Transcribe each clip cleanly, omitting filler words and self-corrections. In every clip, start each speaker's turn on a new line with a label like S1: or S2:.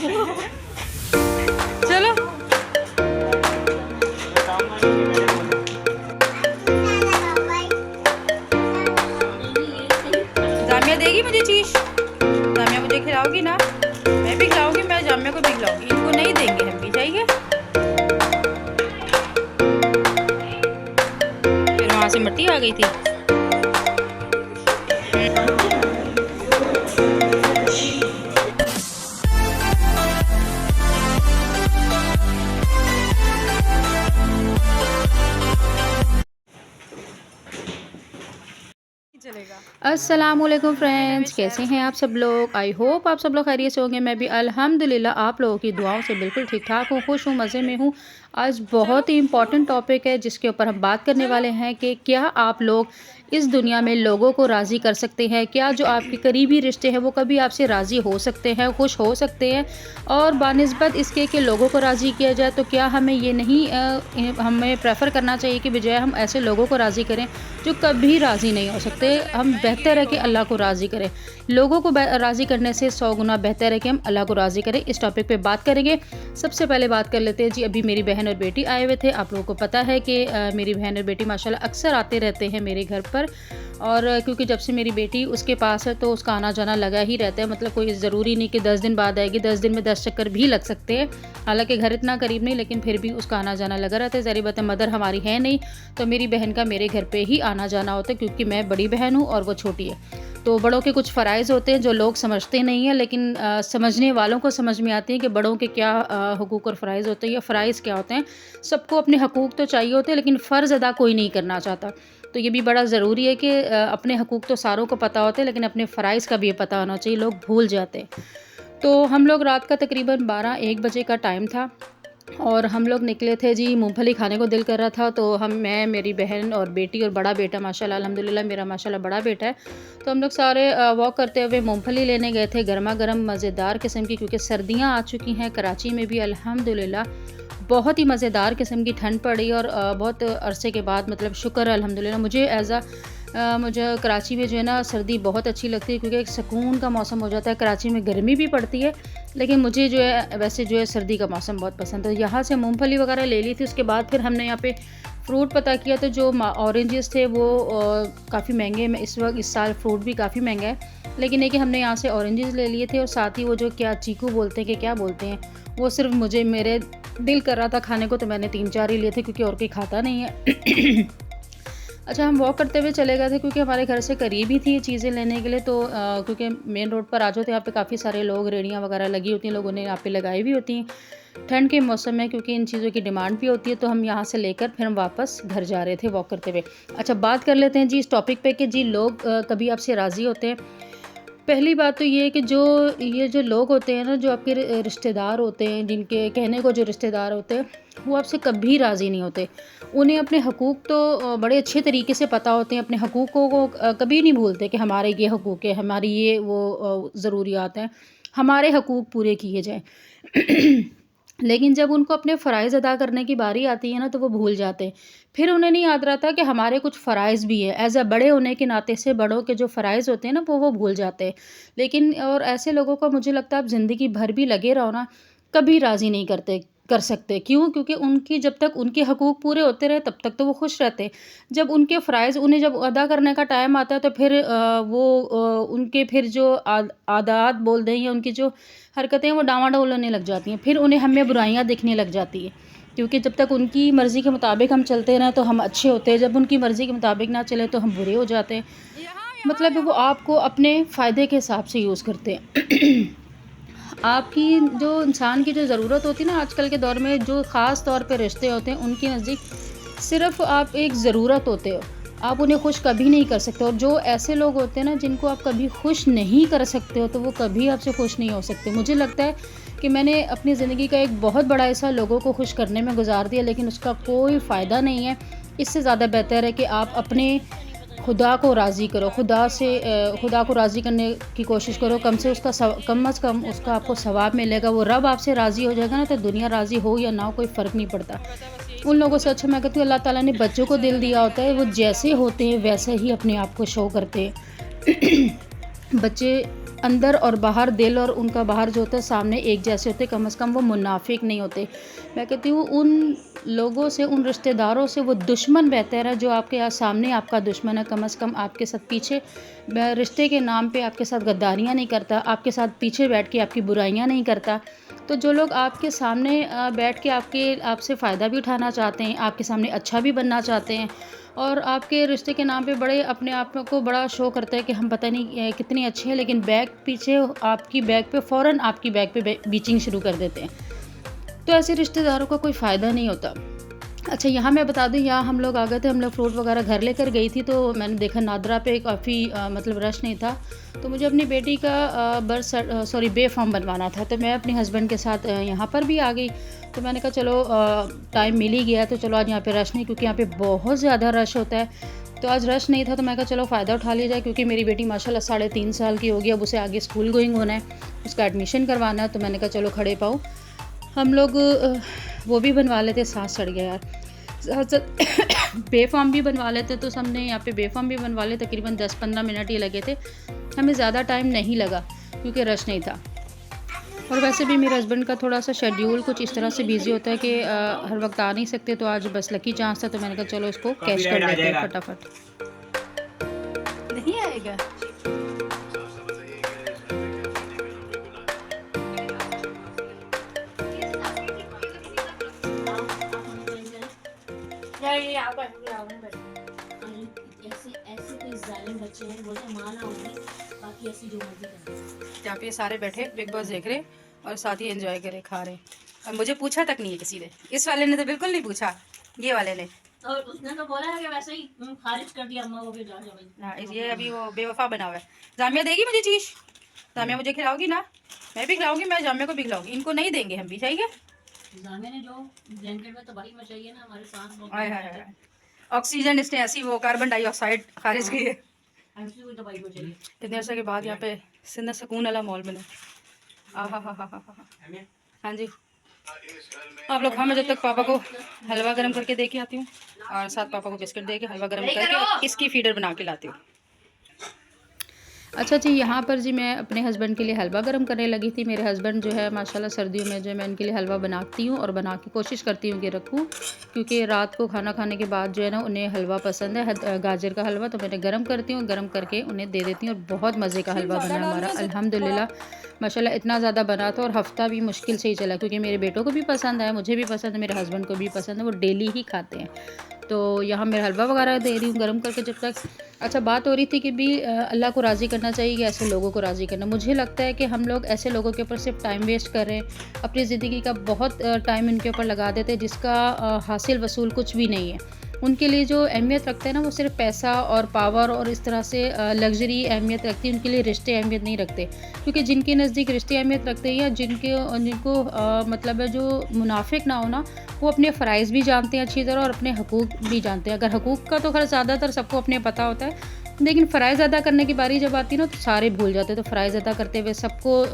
S1: चलो जामिया देगी मुझे चीज, जामिया मुझे खिलाओगी ना, मैं भी खिलाऊंगी, मैं जामिया को भी खिलाऊंगी, इनको नहीं देंगे हम भी, चाहिए। फिर वहां से मिट्टी आ गई थी। अस्सलामुअलैकुम फ्रेंड्स, कैसे हैं आप सब लोग। आई होप आप सब लोग खैरियत से होंगे। मैं भी अल्हम्दुलिल्लाह आप लोगों की दुआओं से बिल्कुल ठीक ठाक हूँ, खुश हूँ, मज़े में हूँ। आज बहुत ही इम्पॉर्टेंट टॉपिक है जिसके ऊपर हम बात करने वाले हैं कि क्या आप लोग इस दुनिया में लोगों को राज़ी कर सकते हैं। क्या जो आपके करीबी रिश्ते हैं वो कभी आपसे राज़ी हो सकते हैं, खुश हो सकते हैं। और बानिस्बत इसके कि लोगों को राज़ी किया जाए तो क्या हमें ये नहीं हमें प्रेफर करना चाहिए कि बजाय हम ऐसे लोगों को राज़ी करें जो कभी राज़ी नहीं हो सकते। हम बेहतर है कि अल्लाह को राज़ी करें। लोगों को राज़ी करने से 100 गुना बेहतर है कि हम अल्लाह को राज़ी करें। इस टॉपिक पे बात करेंगे। सबसे पहले बात कर लेते हैं जी, अभी मेरी बहन और बेटी आए हुए थे। आप लोगों को पता है कि मेरी बहन और बेटी माशाल्लाह अक्सर आते रहते हैं मेरे घर पर। और क्योंकि जब से मेरी बेटी उसके पास है तो उसका आना जाना लगा ही रहता है। मतलब कोई ज़रूरी नहीं कि 10 दिन बाद आएगी, 10 दिन में 10 चक्कर भी लग सकते हैं। हालांकि घर इतना करीब नहीं, लेकिन फिर भी उसका आना जाना लगा रहता है। ज़ाहिर बात है, मदर हमारी है नहीं तो मेरी बहन का मेरे घर पे ही आना जाना होता है, क्योंकि मैं बड़ी बहन हूँ और वो छोटी है। तो बड़ों के कुछ फ़राइज़ होते हैं जो लोग समझते नहीं हैं, लेकिन समझने वालों को समझ में आती है कि बड़ों के क्या हुकूक और फ़राइज़ होते हैं या फ़राइज़ क्या होते हैं। सबको अपने हकूक़ तो चाहिए होते हैं, लेकिन फ़र्ज़ अदा कोई नहीं करना चाहता। तो ये भी बड़ा ज़रूरी है कि अपने हकूक़ तो सारों को पता होते हैं, लेकिन अपने फ़राइज़ का भी ये पता होना चाहिए, लोग भूल जाते हैं। तो हम लोग रात का तकरीबन 12-1 बजे का टाइम था और हम लोग निकले थे जी। मूंगफली खाने को दिल कर रहा था तो मैं, मेरी बहन और बेटी और बड़ा बेटा, माशाल्लाह अल्हम्दुलिल्लाह मेरा माशाल्लाह बड़ा बेटा है। तो हम लोग सारे वॉक करते हुए मूंगफली लेने गए थे, गर्मा गर्म मज़ेदार किस्म की, क्योंकि सर्दियां आ चुकी हैं। कराची में भी अल्हम्दुलिल्लाह बहुत ही मज़ेदार किस्म की ठंड पड़ी और बहुत अरसे के बाद, मतलब शुक्र है अल्हम्दुलिल्लाह। मुझे कराची में जो है ना सर्दी बहुत अच्छी लगती है, क्योंकि एक सुकून का मौसम हो जाता है। कराची में गर्मी भी पड़ती है, लेकिन मुझे जो है वैसे जो है सर्दी का मौसम बहुत पसंद है। यहाँ से मूंगफली वगैरह ले ली थी। उसके बाद फिर हमने यहाँ पे फ्रूट पता किया तो जो ऑरेंजेस थे वो काफ़ी महंगे। इस वक्त इस साल फ्रूट भी काफ़ी महंगा है, लेकिन ये कि हमने यहाँ से ऑरेंजेस ले लिए थे और साथ ही वो जो क्या चीकू बोलते हैं कि क्या बोलते हैं, वो सिर्फ मेरे दिल कर रहा था खाने को तो मैंने 3-4 ही लिए थे, क्योंकि और कोई खाता नहीं है। अच्छा, हम वॉक करते हुए चले गए थे क्योंकि हमारे घर से करीब ही थी ये चीज़ें लेने के लिए। तो क्योंकि मेन रोड पर आ जाओ तो यहाँ पे काफ़ी सारे लोग, रेहड़ियाँ वगैरह लगी होती हैं, लोगों ने यहाँ पे लगाई भी होती हैं। ठंड के मौसम में क्योंकि इन चीज़ों की डिमांड भी होती है, तो हम यहाँ से लेकर फिर हम वापस घर जा रहे थे वॉक करते हुए। अच्छा, बात कर लेते हैं जी इस टॉपिक पे कि जी लोग कभी आपसे राज़ी होते हैं। पहली बात तो ये है कि ये जो लोग होते हैं ना, जो आपके रिश्तेदार होते हैं, जिनके कहने को जो रिश्तेदार होते हैं, वो आपसे कभी राज़ी नहीं होते। उन्हें अपने हकूक़ तो बड़े अच्छे तरीके से पता होते हैं। अपने हकूक़ को वो कभी नहीं भूलते कि हमारे ये हकूक़ है, हमारी ये वो ज़रूरियात हैं, हमारे हकूक़ पूरे किए जाएँ। लेकिन जब उनको अपने फ़राइज़ अदा करने की बारी आती है ना, तो वो भूल जाते हैं। फिर उन्हें नहीं याद रहता कि हमारे कुछ फ़राइज़ भी हैं। एज़ अ बड़े होने के नाते से बड़ों के जो फ़राइज़ होते हैं ना, वो भूल जाते हैं। लेकिन और ऐसे लोगों को मुझे लगता है आप ज़िंदगी भर भी लगे रहो ना, कभी राज़ी नहीं कर सकते। क्यों? क्योंकि उनकी जब तक उनके हकूक़ पूरे होते रहे तब तक तो वो खुश रहते हैं। जब उनके फ़राइज़ उन्हें जब अदा करने का टाइम आता है तो फिर उनके फिर जो आदात बोल दें या उनकी जो हरकतें वो डामाडोल होने लग जाती हैं। फिर उन्हें हमें बुराइयाँ दिखने लग जाती हैं, क्योंकि जब तक उनकी मर्ज़ी के मुताबिक हम चलते रहें तो हम अच्छे होते हैं, जब उनकी मर्ज़ी के मुताबिक ना चले तो हम बुरे हो जाते हैं। मतलब वो आपको अपने फ़ायदे के हिसाब से यूज़ करते हैं। आपकी जो इंसान की जो ज़रूरत होती है ना आजकल के दौर में, जो ख़ास तौर पे रिश्ते होते हैं, उनके नज़दीक सिर्फ़ आप एक ज़रूरत होते हो। आप उन्हें खुश कभी नहीं कर सकते। और जो ऐसे लोग होते हैं ना जिनको आप कभी खुश नहीं कर सकते हो, तो वो कभी आपसे खुश नहीं हो सकते। मुझे लगता है कि मैंने अपनी ज़िंदगी का एक बहुत बड़ा हिस्सा लोगों को खुश करने में गुज़ार दिया, लेकिन उसका कोई फ़ायदा नहीं है। इससे ज़्यादा बेहतर है कि आप अपने खुदा को राज़ी करो, खुदा को राज़ी करने की कोशिश करो। कम से कम उसका आपको सवाब मिलेगा। वो रब आपसे राज़ी हो जाएगा ना, तो दुनिया राज़ी हो या ना हो कोई फ़र्क नहीं पड़ता। उन लोगों से अच्छा मैं कहती हूँ अल्लाह ताला ने बच्चों को दिल दिया होता है, वो जैसे होते हैं वैसे ही अपने आप को शो करते हैं। बच्चे अंदर और बाहर दिल और उनका बाहर जो होता है सामने एक जैसे होते, कम से कम वो मुनाफिक नहीं होते। मैं कहती हूँ उन लोगों से, उन रिश्तेदारों से वो दुश्मन बेहतर है जो आपके यहाँ सामने आपका दुश्मन है, कम से कम आपके साथ पीछे रिश्ते के नाम पे आपके साथ गद्दारियाँ नहीं करता, आपके साथ पीछे बैठ के आपकी बुराइयाँ नहीं करता। तो जो लोग आपके सामने बैठ के आपसे फ़ायदा भी उठाना चाहते हैं, आपके सामने अच्छा भी बनना चाहते हैं और आपके रिश्ते के नाम पे बड़े अपने आप को बड़ा शो करता है कि हम पता नहीं कितने अच्छे हैं, लेकिन बैक पीछे आपकी बैक पे फ़ौरन आपकी बैक पे बीचिंग शुरू कर देते हैं। तो ऐसे रिश्तेदारों का कोई फ़ायदा नहीं होता। अच्छा, यहाँ मैं बता दूँ, यहाँ हम लोग आ गए थे, हम लोग फ्रूट वगैरह घर लेकर गई थी, तो मैंने देखा नादरा पे काफ़ी मतलब रश नहीं था। तो मुझे अपनी बेटी का बे फॉर्म बनवाना था, तो मैं अपने हस्बैंड के साथ यहाँ पर भी आ गई। तो मैंने कहा चलो टाइम मिल ही गया, तो चलो आज यहाँ पे रश नहीं, क्योंकि यहाँ पे बहुत ज़्यादा रश होता है। तो आज रश नहीं था, तो मैं कहा चलो फ़ायदा उठा लिया जाए, क्योंकि मेरी बेटी माशाल्लाह 3.5 साल की होगी, अब उसे आगे स्कूल गोइंग होना है, उसका एडमिशन करवाना है। तो मैंने कहा चलो खड़े पाओ हम लोग वो भी बनवा लेते, सांस चढ़ गया यार। बे फॉर्म भी बनवा लेते, तो हमने यहाँ पे बे फॉर्म भी बनवा ले, तकरीबन 10-15 मिनट ही लगे थे, हमें ज़्यादा टाइम नहीं लगा क्योंकि रश नहीं था। और वैसे भी मेरे हस्बैंड का थोड़ा सा शेड्यूल कुछ इस तरह से बिज़ी होता है कि हर वक्त आ नहीं सकते, तो आज बस लकी चांस था, तो मैंने कहा चलो इसको कैश कर लेते हैं फटाफट। नहीं आएगा यहाँ पे सारे बैठे बिग बॉस देख रहे और साथ ही एंजॉय करे, खा रहे। और मुझे पूछा तक नहीं है किसी ने, इस वाले ने तो बिल्कुल नहीं पूछा, ये वाले ने।
S2: और उसने तो बोला है कि वैसे ही खारिज कर दिया अम्मा को भी जा भाई।
S1: हाँ, ये अभी वो बेवफा बना हुआ है। जामिया देगी मुझे चीज़, जामिया मुझे खिलाओगी ना, मैं भी खिलाऊंगी, मैं जामिया को भी खिलाऊंगी, इनको नहीं देंगे हम भी, चाहिए।
S2: जामिया ने जो ब्लैंकेट में तबाही मचाई है ना हमारे साथ,
S1: हाय हाय हाय, ऑक्सीजन इसने ऐसी वो कार्बन डाइऑक्साइड खारिज की है।
S2: ऐसी कोई तबाही मचाई है।
S1: इतने अर्से के बाद यहाँ पे सिंधा सुकून वाला मॉल बना। हाँ जी, आप लोग खाओ, मैं जब तक पापा को हलवा गर्म करके दे के आती हूँ और साथ पापा को बिस्किट दे के हलवा गर्म करके इसकी फीडर बना के लाती हूँ। अच्छा जी, यहाँ पर जी मैं अपने हस्बैंड के लिए हलवा गर्म करने लगी थी। मेरे हस्बैंड जो है माशाल्लाह सर्दियों में जो है मैं उनके लिए हलवा बनाती हूँ और बना के कोशिश करती हूँ कि रखूँ, क्योंकि रात को खाना खाने के बाद जो है ना उन्हें हलवा पसंद है, गाजर का हलवा। तो मैंने गर्म करती हूँ, गर्म करके उन्हें दे देती हूँ और बहुत मज़े का हलवा बना हमारा अल्हम्दुलिल्लाह माशाल्लाह। इतना ज़्यादा बना था और हफ़्ता भी मुश्किल से ही चला, क्योंकि मेरे बेटों को भी पसंद है, मुझे भी पसंद है, मेरे हस्बैंड को भी पसंद है, वो डेली ही खाते हैं। तो यहाँ मैं हलवा वगैरह दे रही हूँ गर्म करके जब तक। अच्छा, बात हो रही थी कि भी अल्लाह को राज़ी करना चाहिए कि ऐसे लोगों को राज़ी करना। मुझे लगता है कि हम लोग ऐसे लोगों के ऊपर सिर्फ टाइम वेस्ट कर रहे हैं, अपनी ज़िंदगी का बहुत टाइम इनके ऊपर लगा देते हैं, जिसका हासिल वसूल कुछ भी नहीं है। उनके लिए जो अहमियत रखते हैं ना, वो सिर्फ पैसा और पावर और इस तरह से लग्जरी अहमियत रखती है, उनके लिए रिश्ते अहमियत नहीं रखते। क्योंकि जिनके नज़दीक रिश्ते अहमियत रखते हैं या जिनको मतलब है जो मुनाफिक ना हो ना, वो अपने फ़राइज़ भी जानते हैं अच्छी तरह और अपने हकूक़ भी जानते हैं। अगर हकूक़ का तो खैर ज़्यादातर सबको अपने पता होता है, लेकिन फ़राइज़ अदा करने की बारी जब आती है ना, तो सारे भूल जाते हैं। तो फ़राइज़ अदा करते हुए सबको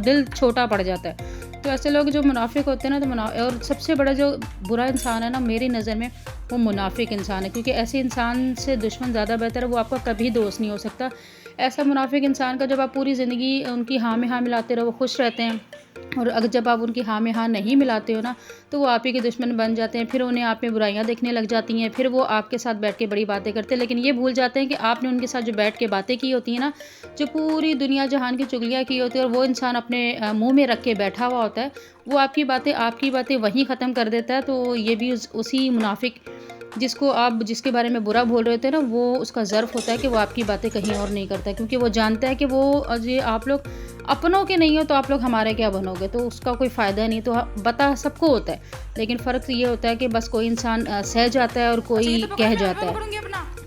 S1: दिल छोटा पड़ जाता है। तो ऐसे लोग जो मुनाफिक होते हैं ना, तो और सबसे बड़ा जो बुरा इंसान है ना मेरी नज़र में, वो मुनाफिक इंसान है। क्योंकि ऐसे इंसान से दुश्मन ज़्यादा बेहतर है, वो आपका कभी दोस्त नहीं हो सकता। ऐसा मुनाफिक इंसान का जब आप पूरी ज़िंदगी उनकी हाँ में हाँ मिलाते रहो, वो खुश रहते हैं, और अगर जब आप उनकी हाँ में हाँ नहीं मिलाते हो ना, तो वो आप ही के दुश्मन बन जाते हैं। फिर उन्हें आप में बुराइयां देखने लग जाती हैं, फिर वो आपके साथ बैठ के बड़ी बातें करते हैं, लेकिन ये भूल जाते हैं कि आपने उनके साथ जो बैठ के बातें की होती हैं ना, जो पूरी दुनिया जहान की चुगलियाँ की होती है, और वो इंसान अपने मुँह में रख के बैठा हुआ होता है, वो आपकी बातें वहीं ख़त्म कर देता है। तो ये भी उसी मुनाफिक जिसको आप जिसके बारे में बुरा बोल रहे थे ना, वो उसका ज़र्फ़ होता है कि वो आपकी बातें कहीं और नहीं करता है, क्योंकि वो जानता है कि वो ये आप लोग अपनों के नहीं हो, तो आप लोग हमारे क्या बनोगे, तो उसका कोई फ़ायदा नहीं। तो पता सबको होता है, लेकिन फ़र्क ये होता है कि बस कोई इंसान सह जाता है और कोई कह जाता है,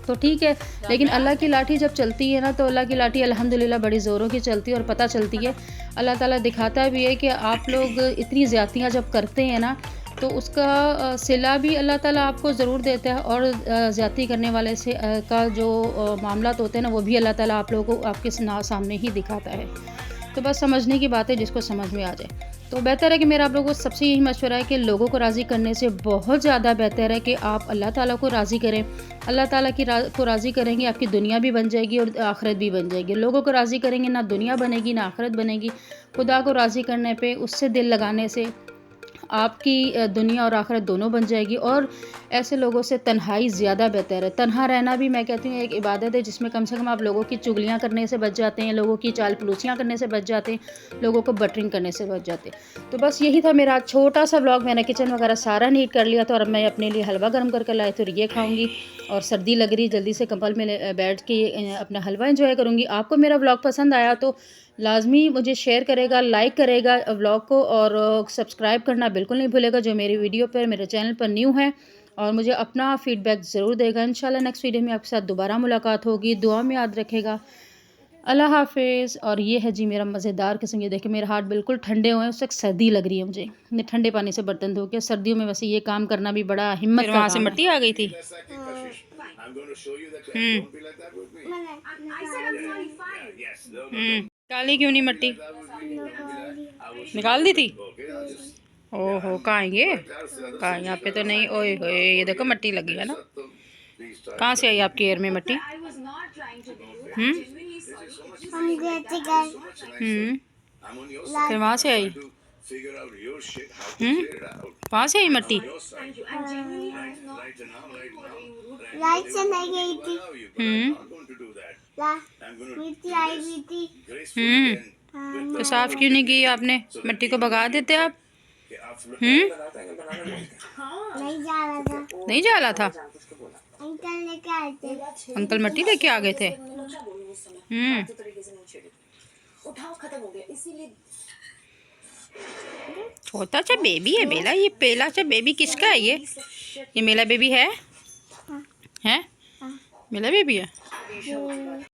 S1: तो ठीक है। लेकिन अल्लाह की लाठी जब चलती है ना, तो अल्लाह की लाठी अल्हम्दुलिल्लाह बड़ी ज़ोरों की चलती है और पता चलती है। अल्लाह ताला दिखाता भी है कि आप लोग इतनी ज़्यादतियाँ जब करते हैं ना, तो उसका सिला भी अल्लाह ताला आपको ज़रूर देता है, और ज़्यादती करने वाले से का जो मामलात होते हैं ना, वो भी अल्लाह ताला आप लोगों को आपके सामने ही दिखाता है। तो बस समझने की बात है, जिसको समझ में आ जाए। तो बेहतर है कि मेरा आप लोगों को सबसे यही मशवरा है कि लोगों को राज़ी करने से बहुत ज़्यादा बेहतर है कि आप अल्लाह ताला को राज़ी करें। अल्लाह ताला को राज़ी करेंगे, आपकी दुनिया भी बन जाएगी और आखिरत भी बन जाएगी। लोगों को राज़ी करेंगे, ना दुनिया बनेगी ना आखिरत बनेगी। खुदा को राज़ी करने पे, उससे दिल लगाने से आपकी दुनिया और आखिरत दोनों बन जाएगी। और ऐसे लोगों से तन्हाई ज़्यादा बेहतर है। तन्हा रहना भी मैं कहती हूँ एक इबादत है, जिसमें कम से कम आप लोगों की चुगलियाँ करने से बच जाते हैं, लोगों की चाल पलूसियाँ करने से बच जाते हैं, लोगों को बटरिंग करने से बच जाते हैं। तो बस यही था मेरा छोटा सा व्लॉग। मैंने किचन वगैरह सारा नीट कर लिया था और अब मैं अपने लिए हलवा गर्म करके लाई, तो ये खाऊंगी। और सर्दी लग रही, जल्दी से कंबल में बैठ के अपना हलवा एंजॉय करूँगी। आपको मेरा व्लॉग पसंद आया तो लाजमी मुझे शेयर करेगा, लाइक करेगा व्लॉग को, और सब्सक्राइब करना बिल्कुल नहीं भूलेगा जो मेरी वीडियो पर, मेरे चैनल पर न्यू है। और मुझे अपना फ़ीडबैक ज़रूर देगा। इंशाल्लाह नेक्स्ट वीडियो में आपके साथ दोबारा मुलाकात होगी। दुआ में याद रखेगा। अल्लाह हाफिज़। और ये है जी मेरा मज़ेदार किस्म, ये देखिए मेरे हाथ बिल्कुल ठंडे हुए हैं, उससे सर्दी लग रही है मुझे। मैं ठंडे पानी से बर्तन धो के, सर्दियों में वैसे ये काम करना भी बड़ा हिम्मत का काम है। वहाँ से मिट्टी आ गई थी। निकाली क्यों नहीं मिट्टी? निकाल दी थी। ओहो, कहाँ है ये? कहाँ, यहाँ पे तो नहीं। ओए होए, ये देखो मिट्टी लगी है ना। कहाँ से आई आपके एयर में मिट्टी? फिर वहाँ से आई? वहाँ से आई मिट्टी?
S3: लाइट से नहीं गई थी। मिट्टी आई हुई थी।
S1: तो साफ क्यों नहीं की आपने? मिट्टी को भगा देते आप।
S3: नहीं जा रहा था।
S1: नहीं जा रहा था?
S3: अंकल लेके आए थे।
S1: अंकल मिट्टी लेके आ गए थे। छोटा सा बेबी है मेरा, ये पहला सा बेबी किसका है? ये मेरा बेबी है? हैं? मेरा बेबी है।